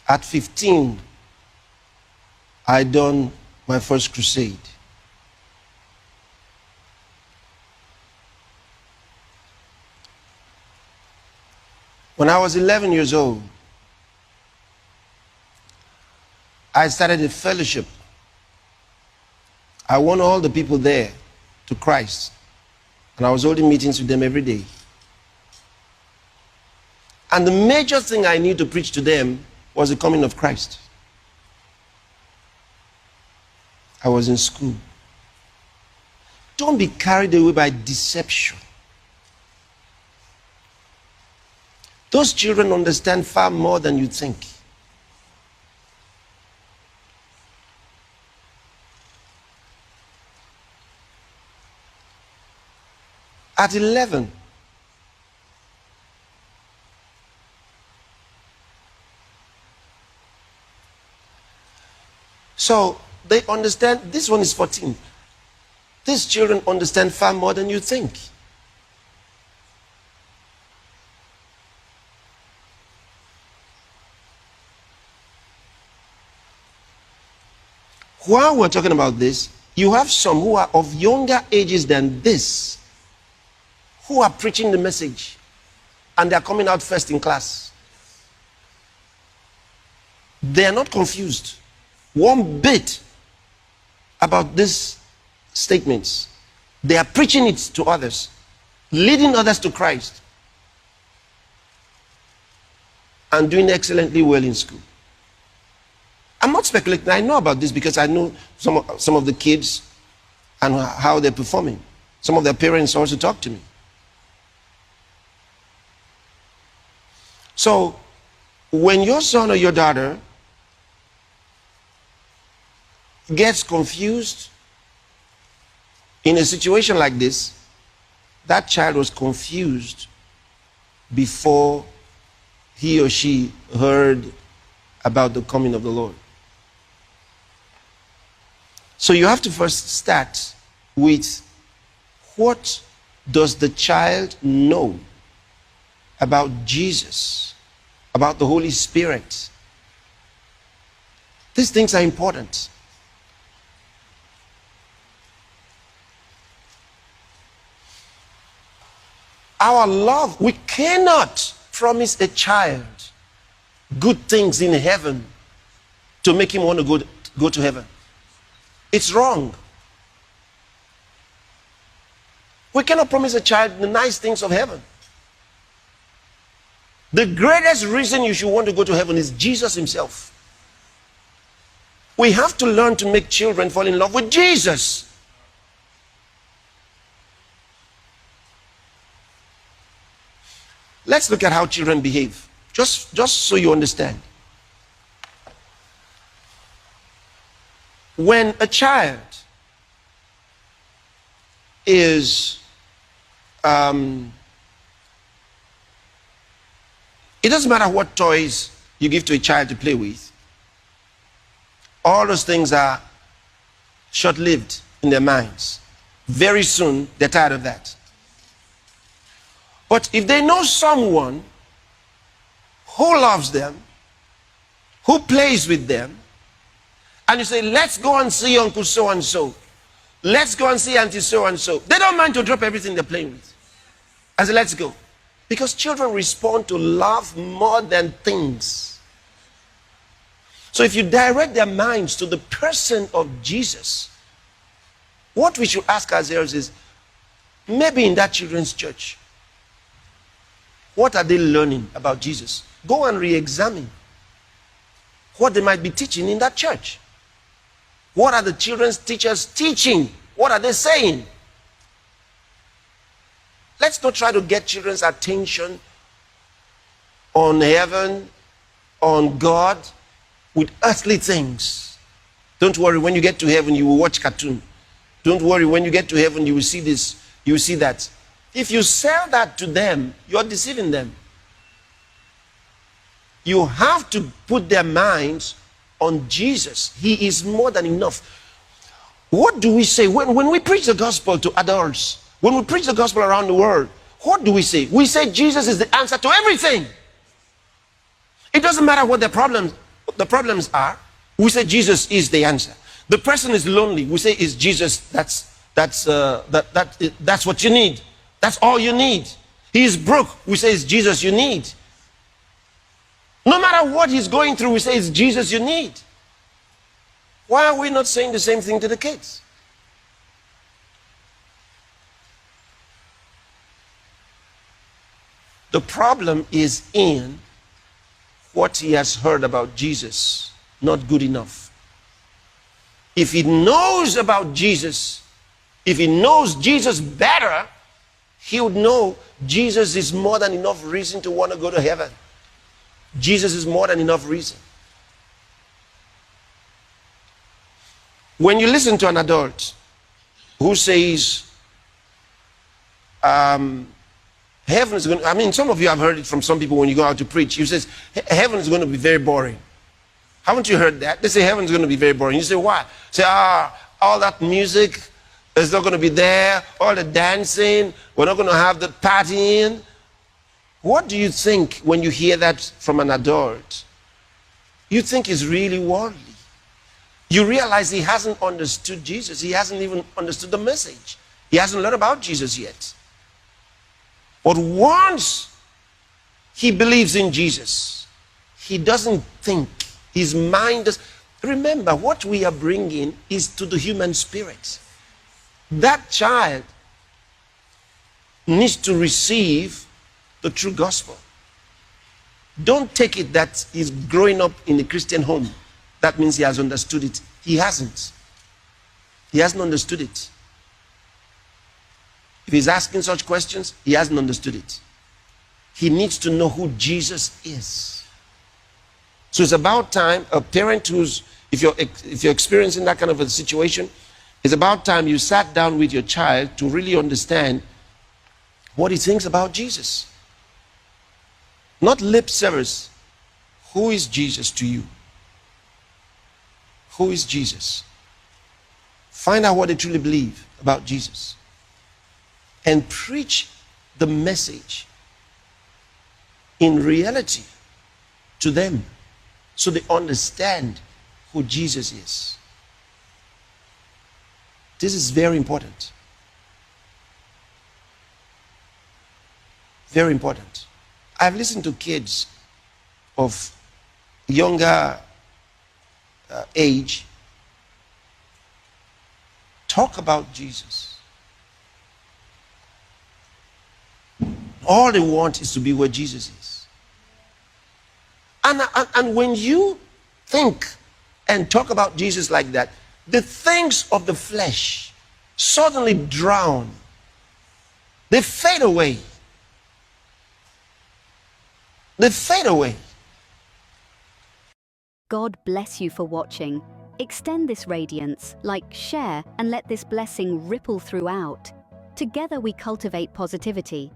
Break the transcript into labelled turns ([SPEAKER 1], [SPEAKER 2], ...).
[SPEAKER 1] At 15, I done my first crusade. When I was 11 years old, I started a fellowship. I won all the people there to Christ. And I was holding meetings with them every day. And the major thing I need to preach to them was the coming of Christ. I was in school. Don't be carried away by deception. Those children understand far more than you think. At 11, so they understand. This one is 14. These children understand far more than you think. While we're talking about this, you have some who are of younger ages than this, who are preaching the message, and they are coming out first in class. They are not confused one bit about these statements. They are preaching it to others, leading others to Christ, and doing excellently well in school. I'm not speculating. I know about this because I know some of the kids and how they're performing. Some of their parents also talk to me. So, when your son or your daughter gets confused in a situation like this, that child was confused before he or she heard about the coming of the Lord. So you have to first start with, what does the child know about Jesus, about the Holy Spirit? These things are important. Our love, we cannot promise a child good things in heaven to make him want to go to heaven. It's wrong. We cannot promise a child the nice things of heaven. The greatest reason you should want to go to heaven is Jesus himself. We have to learn to make children fall in love with Jesus. Let's look at how children behave, just so you understand. When a child is, it doesn't matter what toys you give to a child to play with. All those things are short-lived in their minds. Very soon, they're tired of that. But if they know someone who loves them, who plays with them, and you say, let's go and see Uncle so-and-so, let's go and see Auntie so-and-so, they don't mind to drop everything they're playing with. I say, let's go. Because children respond to love more than things. So if you direct their minds to the person of Jesus, what we should ask ourselves is, maybe in that children's church, what are they learning about Jesus? Go and re-examine what they might be teaching in that church. What are the children's teachers teaching? What are they saying? Let's not try to get children's attention on heaven, on God, with earthly things. Don't worry, when you get to heaven, you will watch cartoon. Don't worry, when you get to heaven, you will see this, you will see that. If you sell that to them, you're deceiving them. You have to put their minds on Jesus. He is more than enough. What do we say when we preach the gospel to adults? When we preach the gospel around the world, what do we say? We say Jesus is the answer to everything. It doesn't matter what their problems the problems are, we say Jesus is the answer. The person is lonely, we say is Jesus, that's what you need. That's all you need. He is broke, we say it's Jesus you need. No matter what he's going through, we say it's Jesus you need. Why are we not saying the same thing to the kids? The problem is in what he has heard about Jesus, not good enough. If he knows about Jesus, if he knows Jesus better, he would know Jesus is more than enough reason to want to go to heaven. Jesus is more than enough reason. When you listen to an adult who says, heaven is going to, I mean, some of you have heard it from some people when you go out to preach. He says, heaven is going to be very boring. Haven't you heard that? They say heaven is going to be very boring. You say, why? Say, all that music is not going to be there, all the dancing, we're not going to have the partying. What do you think when you hear that from an adult? You think it's really worldly. You realize he hasn't understood Jesus. He hasn't even understood the message. He hasn't learned about Jesus yet. But once he believes in Jesus, he doesn't think. His mind does. Remember, what we are bringing is to the human spirit. That child needs to receive the true gospel. Don't take it that he's growing up in a Christian home. That means he has understood it. He hasn't. He hasn't understood it. If he's asking such questions, he hasn't understood it. He needs to know who Jesus is. So it's about time a parent who's, if you're experiencing that kind of a situation, it's about time you sat down with your child to really understand what he thinks about Jesus. Not lip service. Who is Jesus to you? Who is Jesus? Find out what they truly believe about Jesus. And preach the message in reality to them so they understand who Jesus is. This is very important. Very important. I've listened to kids of younger age talk about Jesus. All they want is to be where Jesus is. And when you think and talk about Jesus like that, the things of the flesh suddenly drown. They fade away. They fade away.
[SPEAKER 2] God bless you for watching. Extend this radiance, like, share, and let this blessing ripple throughout. Together we cultivate positivity.